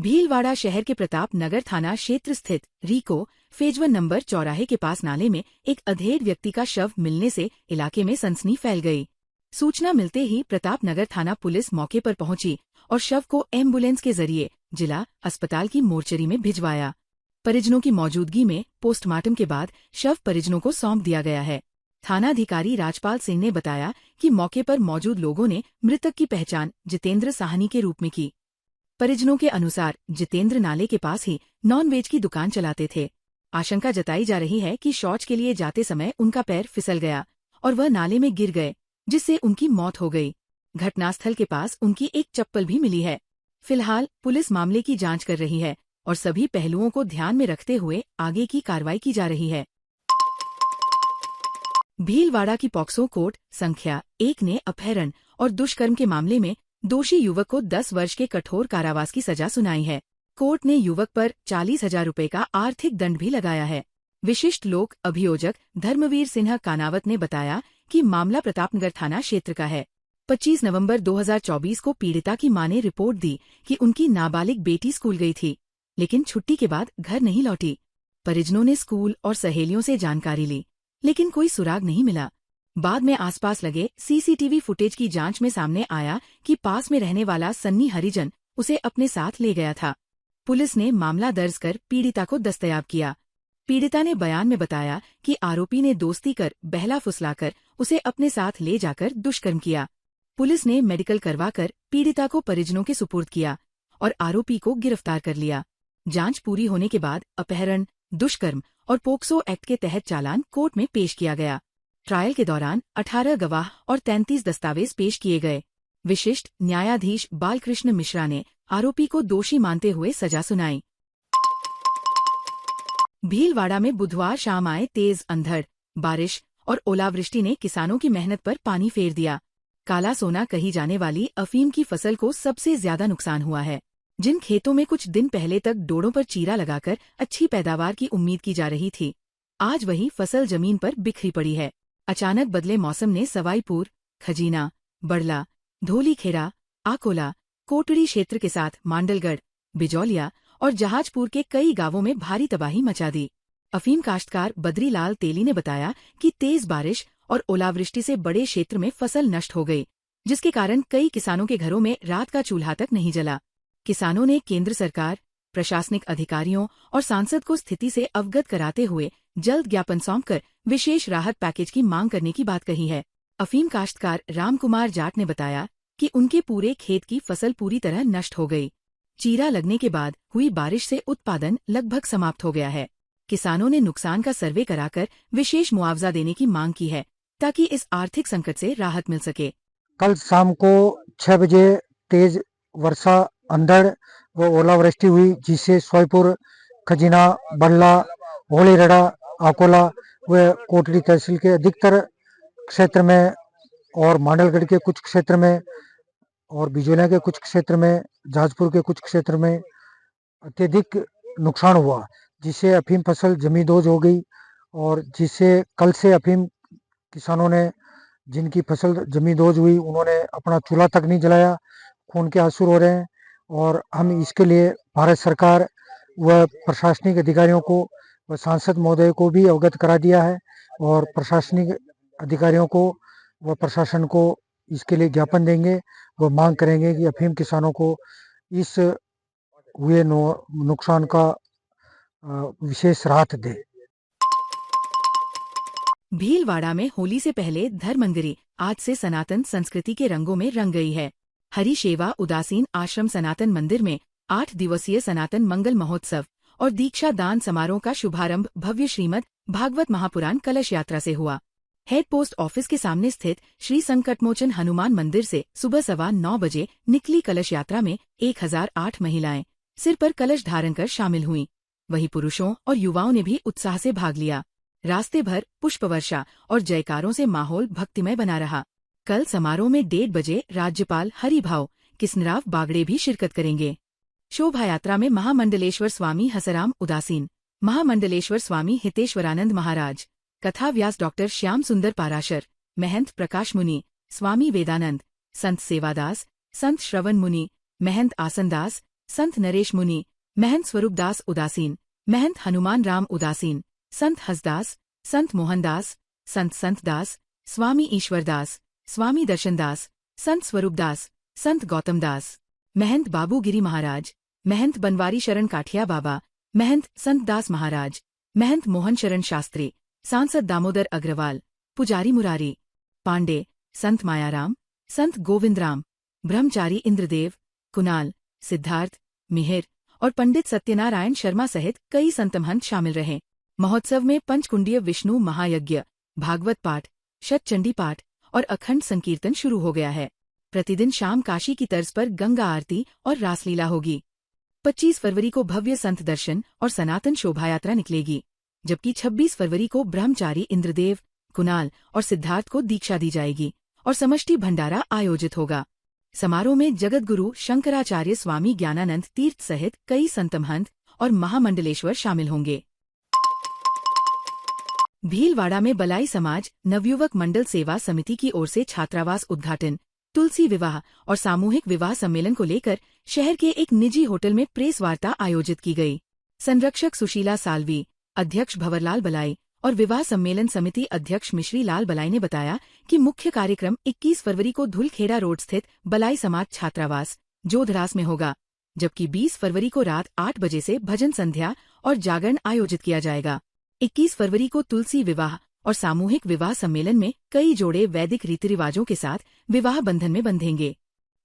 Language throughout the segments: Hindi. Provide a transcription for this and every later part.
भीलवाड़ा शहर के प्रताप नगर थाना क्षेत्र स्थित रीको फेज 1 नंबर चौराहे के पास नाले में एक अधेड़ व्यक्ति का शव मिलने से इलाके में सनसनी फैल गई। सूचना मिलते ही प्रताप नगर थाना पुलिस मौके पर पहुंची और शव को एम्बुलेंस के जरिए जिला अस्पताल की मोर्चरी में भिजवाया। परिजनों की मौजूदगी में पोस्टमार्टम के बाद शव परिजनों को सौंप दिया गया है। थानाधिकारी राजपाल सिंह ने बताया कि मौके पर मौजूद लोगों ने मृतक की पहचान जितेंद्र साहनी के रूप में की। परिजनों के अनुसार जितेंद्र नाले के पास ही नॉन-वेज की दुकान चलाते थे। आशंका जताई जा रही है कि शौच के लिए जाते समय उनका पैर फिसल गया और वह नाले में गिर गए, जिससे उनकी मौत हो गई। घटनास्थल के पास उनकी एक चप्पल भी मिली है। फिलहाल पुलिस मामले की जांच कर रही है और सभी पहलुओं को ध्यान में रखते हुए आगे की कार्रवाई की जा रही है। भीलवाड़ा की पॉक्सो कोर्ट संख्या 1 ने अपहरण और दुष्कर्म के मामले में दोषी युवक को 10 वर्ष के कठोर कारावास की सजा सुनाई है। कोर्ट ने युवक पर 40,000 रुपए का आर्थिक दंड भी लगाया है। विशिष्ट लोक अभियोजक धर्मवीर सिन्हा कानावत ने बताया कि मामला प्रतापनगर थाना क्षेत्र का है। 25 नवंबर 2024 को पीड़िता की मां ने रिपोर्ट दी कि उनकी नाबालिग बेटी स्कूल गई थी, लेकिन छुट्टी के बाद घर नहीं लौटी। परिजनों ने स्कूल और सहेलियों से जानकारी ली, लेकिन कोई सुराग नहीं मिला। बाद में आसपास लगे सीसीटीवी फुटेज की जांच में सामने आया कि पास में रहने वाला सन्नी हरिजन उसे अपने साथ ले गया था। पुलिस ने मामला दर्ज कर पीड़िता को दस्तयाब किया। पीड़िता ने बयान में बताया कि आरोपी ने दोस्ती कर बहला फुसलाकर उसे अपने साथ ले जाकर दुष्कर्म किया। पुलिस ने मेडिकल करवाकर पीड़िता को परिजनों के सुपुर्द किया और आरोपी को गिरफ्तार कर लिया। जांच पूरी होने के बाद अपहरण, दुष्कर्म और पोक्सो एक्ट के तहत चालान कोर्ट में पेश किया गया। ट्रायल के दौरान 18 गवाह और 33 दस्तावेज पेश किए गए। विशिष्ट न्यायाधीश बालकृष्ण मिश्रा ने आरोपी को दोषी मानते हुए सजा सुनाई। भीलवाड़ा में बुधवार शाम आए तेज अंधड़, बारिश और ओलावृष्टि ने किसानों की मेहनत पर पानी फेर दिया। काला सोना कही जाने वाली अफीम की फसल को सबसे ज्यादा नुकसान हुआ है। जिन खेतों में कुछ दिन पहले तक डोड़ों पर चीरा लगाकर अच्छी पैदावार की उम्मीद की जा रही थी, आज वही फसल जमीन पर बिखरी पड़ी है। अचानक बदले मौसम ने सवाईपुर, खजीना, बड़ला, धोलीखेरा, आकोला, कोटड़ी क्षेत्र के साथ मांडलगढ़, बिजौलिया और जहाजपुर के कई गांवों में भारी तबाही मचा दी। अफीम काश्तकार बद्रीलाल तेली ने बताया कि तेज बारिश और ओलावृष्टि से बड़े क्षेत्र में फसल नष्ट हो गई, जिसके कारण कई किसानों के घरों में रात का चूल्हा तक नहीं जला। किसानों ने केंद्र सरकार, प्रशासनिक अधिकारियों और सांसद को स्थिति से अवगत कराते हुए जल्द ज्ञापन सौंपकर विशेष राहत पैकेज की मांग करने की बात कही है। अफीम काश्तकार रामकुमार जाट ने बताया कि उनके पूरे खेत की फसल पूरी तरह नष्ट हो गई। चीरा लगने के बाद हुई बारिश से उत्पादन लगभग समाप्त हो गया है। किसानों ने नुकसान का सर्वे कराकर विशेष मुआवजा देने की मांग की है, ताकि इस आर्थिक संकट से राहत मिल सके। कल शाम को 6 बजे तेज वर्षा, अंधड़ व ओलावृष्टि हुई, जिससे सोईपुर, खजीना, बल्ला, होलीरेड़ा, आकोला व कोटड़ी तहसील के अधिकतर क्षेत्र में और मांडलगढ़ के कुछ क्षेत्र में और बिजोलिया के कुछ क्षेत्र में, जहाजपुर के कुछ क्षेत्र में अत्यधिक नुकसान हुआ, जिससे अफीम फसल जमींदोज हो गई। और जिससे कल से अफीम किसानों ने, जिनकी फसल जमींदोज हुई, उन्होंने अपना चूल्हा तक नहीं जलाया, खून के आंसू रो रहे हैं। और हम इसके लिए भारत सरकार व प्रशासनिक अधिकारियों को व सांसद महोदय को भी अवगत करा दिया है और प्रशासनिक अधिकारियों को व प्रशासन को इसके लिए ज्ञापन देंगे व मांग करेंगे कि अफीम किसानों को इस हुए नुकसान का विशेष राहत दे। भीलवाड़ा में होली से पहले धर्मंगरी आज से सनातन संस्कृति के रंगों में रंग गई है। हरि शेवा उदासीन आश्रम सनातन मंदिर में 8 दिवसीय सनातन मंगल महोत्सव और दीक्षा दान समारोह का शुभारंभ भव्य श्रीमद् भागवत महापुराण कलश यात्रा से हुआ। हेड पोस्ट ऑफिस के सामने स्थित श्री संकटमोचन हनुमान मंदिर से सुबह 9:15 बजे निकली कलश यात्रा में 1008 महिलाएं सिर पर कलश धारण कर शामिल हुईं। वहीं पुरुषों और युवाओं ने भी उत्साह से भाग लिया। रास्ते भर पुष्प वर्षा और जयकारों से माहौल भक्तिमय बना रहा। कल समारोह में 1:30 बजे राज्यपाल हरिभाव किसनराव बागड़े भी शिरकत करेंगे। शोभा यात्रा में महामंडलेश्वर स्वामी हसराम उदासीन, महामंडलेश्वर स्वामी हितेश्वरानंद महाराज, कथा व्यास डॉक्टर श्याम सुंदर पाराशर, महंत प्रकाश मुनि, स्वामी वेदानंद, संत सेवादास, संत श्रवण मुनि, महंत आसनदास, संत नरेश मुनि, महंत स्वरूपदास उदासीन, महंत हनुमान राम उदासीन, संत हसदास, संत मोहनदास, संत संतदास, स्वामी ईश्वरदास, स्वामी दर्शनदास, संत स्वरूपदास, संत गौतमदास, महंत बाबूगिरी महाराज, महंत बनवारी शरण काठिया बाबा, महंत संत दास महाराज, महंत मोहन शरण शास्त्री, सांसद दामोदर अग्रवाल, पुजारी मुरारी पांडे, संत मायाराम, संत गोविंदराम, ब्रह्मचारी इंद्रदेव, कुणाल, सिद्धार्थ, मिहिर और पंडित सत्यनारायण शर्मा सहित कई संत महंत शामिल रहे। महोत्सव में पंचकुंडीय विष्णु महायज्ञ, भागवत पाठ, शतचंडी पाठ और अखंड संकीर्तन शुरू हो गया है। प्रतिदिन शाम काशी की तर्ज पर गंगा आरती और रासलीला होगी। 25 फरवरी को भव्य संत दर्शन और सनातन शोभायात्रा निकलेगी, जबकि 26 फरवरी को ब्रह्मचारी इंद्रदेव, कुणाल और सिद्धार्थ को दीक्षा दी जाएगी और समष्टि भंडारा आयोजित होगा। समारोह में जगतगुरु शंकराचार्य स्वामी ज्ञानानंद तीर्थ सहित कई संत महंत और महामंडलेश्वर शामिल होंगे। भीलवाड़ा में बलाई समाज नवयुवक मंडल सेवा समिति की ओर से छात्रावास उद्घाटन, तुलसी विवाह और सामूहिक विवाह सम्मेलन को लेकर शहर के एक निजी होटल में प्रेस वार्ता आयोजित की गई। संरक्षक सुशीला सालवी, अध्यक्ष भंवरलाल बलाई और विवाह सम्मेलन समिति अध्यक्ष मिश्री लाल बलाई ने बताया कि मुख्य कार्यक्रम 21 फरवरी को धुलखेड़ा रोड स्थित बलाई समाज छात्रावास जोधरास में होगा, जबकि 20 फरवरी को रात 8 बजे से भजन संध्या और जागरण आयोजित किया जाएगा। 21 फरवरी को तुलसी विवाह और सामूहिक विवाह सम्मेलन में कई जोड़े वैदिक रीति रिवाजों के साथ विवाह बंधन में बंधेंगे।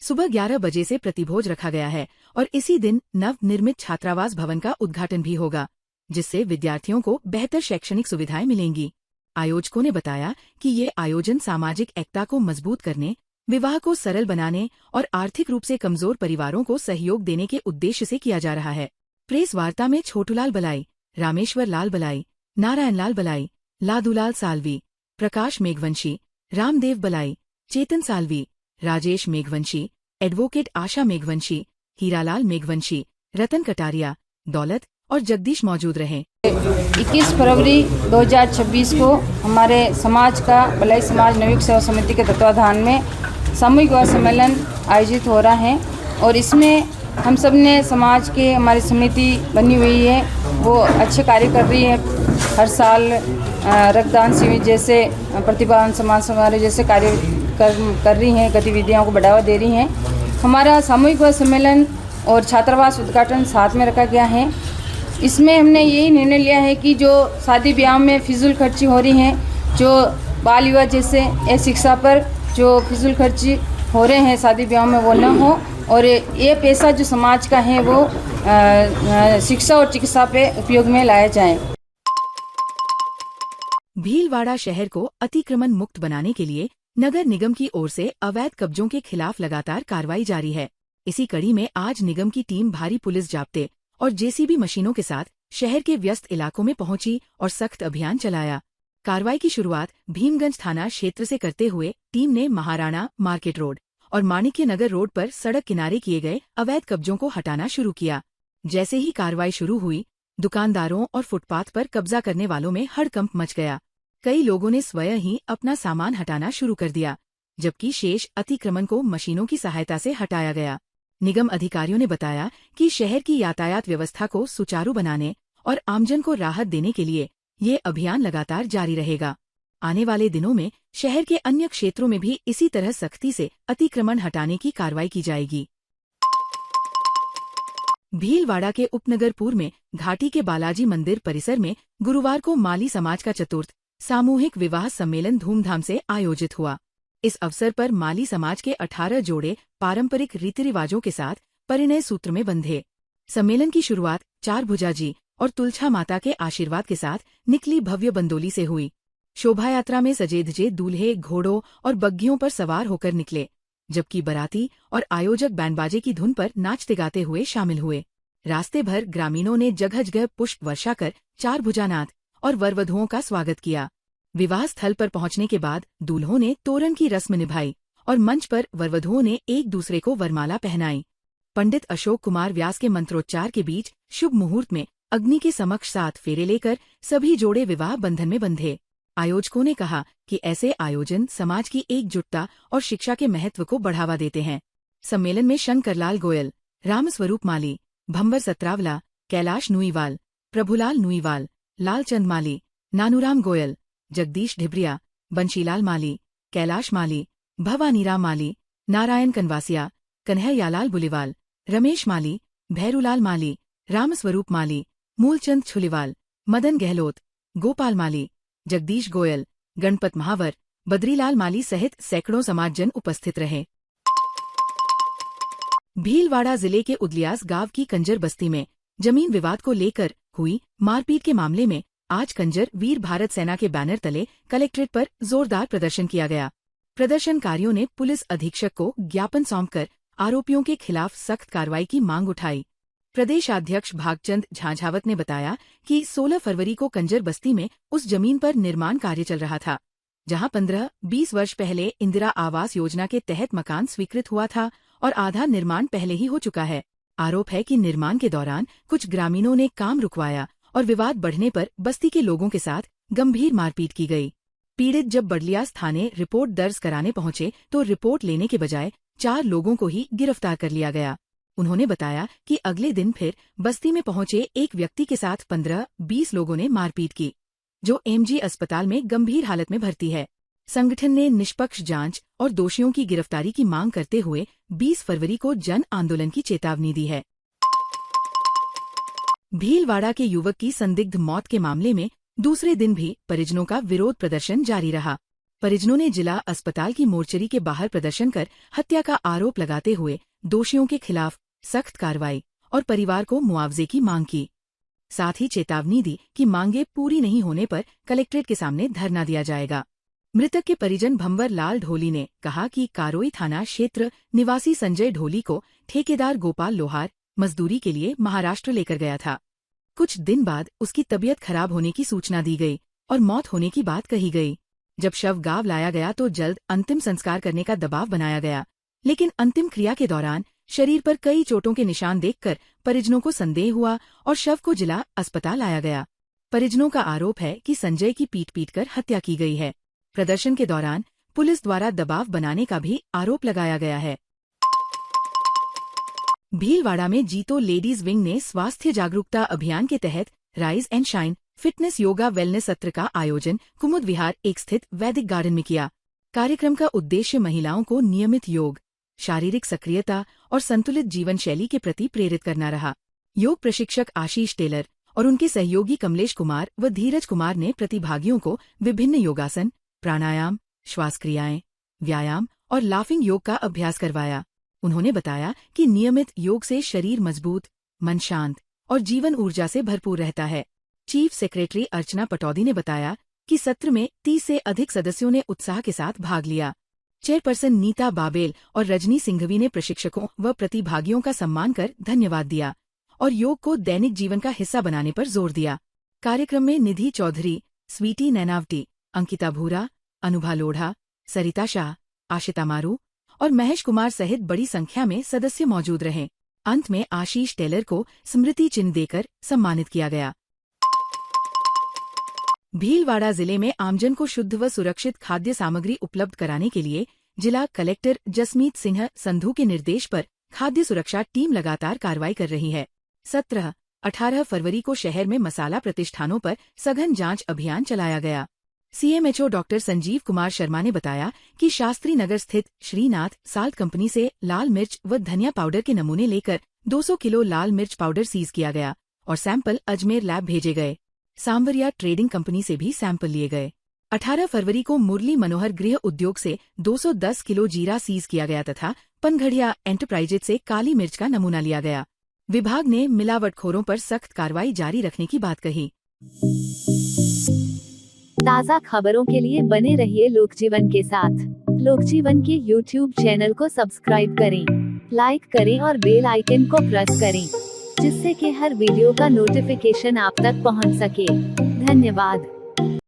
सुबह 11 बजे से प्रतिभोज रखा गया है और इसी दिन नव निर्मित छात्रावास भवन का उद्घाटन भी होगा, जिससे विद्यार्थियों को बेहतर शैक्षणिक सुविधाएं मिलेंगी। आयोजकों ने बताया कि ये आयोजन सामाजिक एकता को मजबूत करने, विवाह को सरल बनाने और आर्थिक रूप से कमजोर परिवारों को सहयोग देने के उद्देश्य से किया जा रहा है। प्रेस वार्ता में छोटूलाल बलाई, रामेश्वर लाल बलाई, नारायण लाल बलाई, लादूलाल सालवी, प्रकाश मेघवंशी, रामदेव बलाई, चेतन सालवी, राजेश मेघवंशी, एडवोकेट आशा मेघवंशी, हीरालाल मेघवंशी, रतन कटारिया, दौलत और जगदीश मौजूद रहे। 21 फरवरी 2026 को हमारे समाज का बलाई समाज नवयुवक सेवा समिति के तत्वाधान में सामूहिक विवाह सम्मेलन आयोजित हो रहा है और इसमें हम सब ने समाज के हमारी समिति बनी हुई है, वो अच्छे कार्य कर रही है। हर साल रक्तदान शिविर जैसे प्रतिभा समाज समारोह जैसे कार्य कर रही हैं, गतिविधियों को बढ़ावा दे रही हैं। हमारा सामूहिक विवाह सम्मेलन और छात्रावास उद्घाटन साथ में रखा गया है। इसमें हमने यही निर्णय लिया है कि जो शादी ब्याह में फिजूल खर्ची हो रही हैं, जो बाल विवाह जैसे शिक्षा पर जो फिजूल खर्ची हो रहे हैं शादी ब्याह में, वो न हो और ये पैसा जो समाज का है वो शिक्षा और चिकित्सा पे उपयोग में लाया जाए। भीलवाड़ा शहर को अतिक्रमण मुक्त बनाने के लिए नगर निगम की ओर से अवैध कब्जों के खिलाफ लगातार कार्रवाई जारी है। इसी कड़ी में आज निगम की टीम भारी पुलिस जाब्ते और जेसीबी मशीनों के साथ शहर के व्यस्त इलाकों में पहुंची और सख्त अभियान चलाया। कार्रवाई की शुरुआत भीमगंज थाना क्षेत्र से करते हुए टीम ने महाराणा मार्केट रोड और माणिक्य नगर रोड पर सड़क किनारे किए गए अवैध कब्जों को हटाना शुरू किया। जैसे ही कार्रवाई शुरू हुई, दुकानदारों और फुटपाथ पर कब्जा करने वालों में हड़कंप मच गया। कई लोगों ने स्वयं ही अपना सामान हटाना शुरू कर दिया, जबकि शेष अतिक्रमण को मशीनों की सहायता से हटाया गया। निगम अधिकारियों ने बताया कि शहर की यातायात व्यवस्था को सुचारू बनाने और आमजन को राहत देने के लिए ये अभियान लगातार जारी रहेगा। आने वाले दिनों में शहर के अन्य क्षेत्रों में भी इसी तरह सख्ती से अतिक्रमण हटाने की कार्रवाई की जाएगी। भीलवाड़ा के उपनगरपुर में घाटी के बालाजी मंदिर परिसर में गुरुवार को माली समाज का चतुर्थ सामूहिक विवाह सम्मेलन धूमधाम से आयोजित हुआ। इस अवसर पर माली समाज के 18 जोड़े पारंपरिक रीति रिवाजों के साथ परिणय सूत्र में बंधे। सम्मेलन की शुरुआत 4 भुजाजी और तुलछा माता के आशीर्वाद के साथ निकली भव्य बंदोली से हुई। शोभायात्रा में सजे धजे दूल्हे घोड़ों और बग्घियों पर सवार होकर निकले, जबकि बाराती और आयोजक बैंडबाजे की धुन पर नाचते गाते हुए शामिल हुए। रास्ते भर ग्रामीणों ने जगह जगह पुष्प वर्षा कर 4 भुजानाथ और वरवधुओं का स्वागत किया। विवाह स्थल पर पहुंचने के बाद दूल्हों ने तोरण की रस्म निभाई और मंच पर वरवधुओं ने एक दूसरे को वरमाला पहनाई। पंडित अशोक कुमार व्यास के मंत्रोच्चार के बीच शुभ मुहूर्त में अग्नि के समक्ष 7 फेरे लेकर सभी जोड़े विवाह बंधन में बंधे। आयोजकों ने कहा कि ऐसे आयोजन समाज की एकजुटता और शिक्षा के महत्व को बढ़ावा देते हैं। सम्मेलन में शंकरलाल गोयल, रामस्वरूप माली, भंवर सत्रावला, कैलाश नुईवाल, प्रभुलाल नुईवाल, लालचंद माली, नानूराम गोयल, जगदीश ढिब्रिया, बंशीलाल माली, कैलाश माली, भवानीराम माली, नारायण कनवासिया, कन्हैयालाल बुलीवाल, रमेश माली, भैरूलाल माली, रामस्वरूप माली, मूलचंद छुलीवाल, मदन गहलोत, गोपाल माली, जगदीश गोयल, गणपत महावर, बद्रीलाल माली सहित सैकड़ों समाजजन उपस्थित रहे। भीलवाड़ा जिले के उदलियास गांव की कंजर बस्ती में जमीन विवाद को लेकर हुई मारपीट के मामले में आज कंजर वीर भारत सेना के बैनर तले कलेक्ट्रेट पर जोरदार प्रदर्शन किया गया। प्रदर्शनकारियों ने पुलिस अधीक्षक को ज्ञापन सौंपकर आरोपियों के खिलाफ सख्त कार्रवाई की मांग उठाई। प्रदेशाध्यक्ष भागचंद झांझावत ने बताया कि 16 फरवरी को कंजर बस्ती में उस जमीन पर निर्माण कार्य चल रहा था, जहां 15-20 वर्ष पहले इंदिरा आवास योजना के तहत मकान स्वीकृत हुआ था और आधा निर्माण पहले ही हो चुका है। आरोप है कि निर्माण के दौरान कुछ ग्रामीणों ने काम रुकवाया और विवाद बढ़ने पर बस्ती के लोगों के साथ गंभीर मारपीट की गई। पीड़ित जब बडलियास थाने रिपोर्ट दर्ज कराने पहुंचे तो रिपोर्ट लेने के बजाय 4 लोगों को ही गिरफ्तार कर लिया गया। उन्होंने बताया कि अगले दिन फिर बस्ती में पहुंचे एक व्यक्ति के साथ 15-20 लोगों ने मारपीट की, जो एमजी अस्पताल में गंभीर हालत में भर्ती है। संगठन ने निष्पक्ष जांच और दोषियों की गिरफ्तारी की मांग करते हुए 20 फरवरी को जन आंदोलन की चेतावनी दी है। भीलवाड़ा के युवक की संदिग्ध मौत के मामले में दूसरे दिन भी परिजनों का विरोध प्रदर्शन जारी रहा। परिजनों ने जिला अस्पताल की मोर्चरी के बाहर प्रदर्शन कर हत्या का आरोप लगाते हुए दोषियों के खिलाफ सख्त कार्रवाई और परिवार को मुआवजे की मांग की। साथ ही चेतावनी दी कि मांगे पूरी नहीं होने पर कलेक्ट्रेट के सामने धरना दिया जाएगा। मृतक के परिजन भंवर लाल ढोली ने कहा कि कारोई थाना क्षेत्र निवासी संजय ढोली को ठेकेदार गोपाल लोहार मजदूरी के लिए महाराष्ट्र लेकर गया था। कुछ दिन बाद उसकी तबीयत खराब होने की सूचना दी गई और मौत होने की बात कही गई। जब शव गांव लाया गया तो जल्द अंतिम संस्कार करने का दबाव बनाया गया, लेकिन अंतिम क्रिया के दौरान शरीर पर कई चोटों के निशान देखकर परिजनों को संदेह हुआ और शव को जिला अस्पताल लाया गया। परिजनों का आरोप है कि संजय की पीट कर हत्या की गई है। प्रदर्शन के दौरान पुलिस द्वारा दबाव बनाने का भी आरोप लगाया गया है। भीलवाड़ा में जीतो लेडीज विंग ने स्वास्थ्य जागरूकता अभियान के तहत rise and shine fitness yoga wellness सत्र का आयोजन कुमुद विहार 1 स्थित वैदिक गार्डन में किया। कार्यक्रम का उद्देश्य महिलाओं को नियमित योग, शारीरिक सक्रियता और संतुलित जीवन शैली के प्रति प्रेरित करना रहा। योग प्रशिक्षक आशीष टेलर और उनके सहयोगी कमलेश कुमार व धीरज कुमार ने प्रतिभागियों को विभिन्न योगासन, प्राणायाम, श्वास क्रियाएं, व्यायाम और लाफिंग योग का अभ्यास करवाया। उन्होंने बताया कि नियमित योग से शरीर मजबूत, मन शांत और जीवन ऊर्जा से भरपूर रहता है। चीफ सेक्रेटरी अर्चना पटौदी ने बताया कि सत्र में 30 से अधिक सदस्यों ने उत्साह के साथ भाग लिया। चेयरपर्सन नीता बाबेल और रजनी सिंघवी ने प्रशिक्षकों व प्रतिभागियों का सम्मान कर धन्यवाद दिया और योग को दैनिक जीवन का हिस्सा बनाने पर जोर दिया। कार्यक्रम में निधि चौधरी, स्वीटी नैनावटी, अंकिता भूरा, अनुभा लोढ़ा, सरिता शाह, आशिता मारू और महेश कुमार सहित बड़ी संख्या में सदस्य मौजूद रहे। अंत में आशीष टेलर को स्मृति चिन्ह देकर सम्मानित किया गया। भीलवाड़ा जिले में आमजन को शुद्ध व सुरक्षित खाद्य सामग्री उपलब्ध कराने के लिए जिला कलेक्टर जसमीत सिंह संधू के निर्देश पर खाद्य सुरक्षा टीम लगातार कार्रवाई कर रही है। 17-18 फरवरी को शहर में मसाला प्रतिष्ठानों पर सघन जांच अभियान चलाया गया। सीएमएचओ डॉक्टर संजीव कुमार शर्मा ने बताया कि शास्त्री नगर स्थित श्रीनाथ साल्ट कंपनी से लाल मिर्च व धनिया पाउडर के नमूने लेकर 200 किलो लाल मिर्च पाउडर सीज किया गया और सैंपल अजमेर लैब भेजे गए। सांवरिया ट्रेडिंग कंपनी से भी सैंपल लिए गए। 18 फरवरी को मुरली मनोहर गृह उद्योग से 210 किलो जीरा सीज किया गया तथा पनघड़िया एंटरप्राइजेज से काली मिर्च का नमूना लिया गया। विभाग ने मिलावटखोरों पर सख्त कार्रवाई जारी रखने की बात कही। ताज़ा खबरों के लिए बने रहिए लोकजीवन के साथ। लोकजीवन के YouTube चैनल को सब्सक्राइब करें, लाइक करें और बेल आइकन को प्रेस करें, जिससे कि हर वीडियो का नोटिफिकेशन आप तक पहुंच सके। धन्यवाद।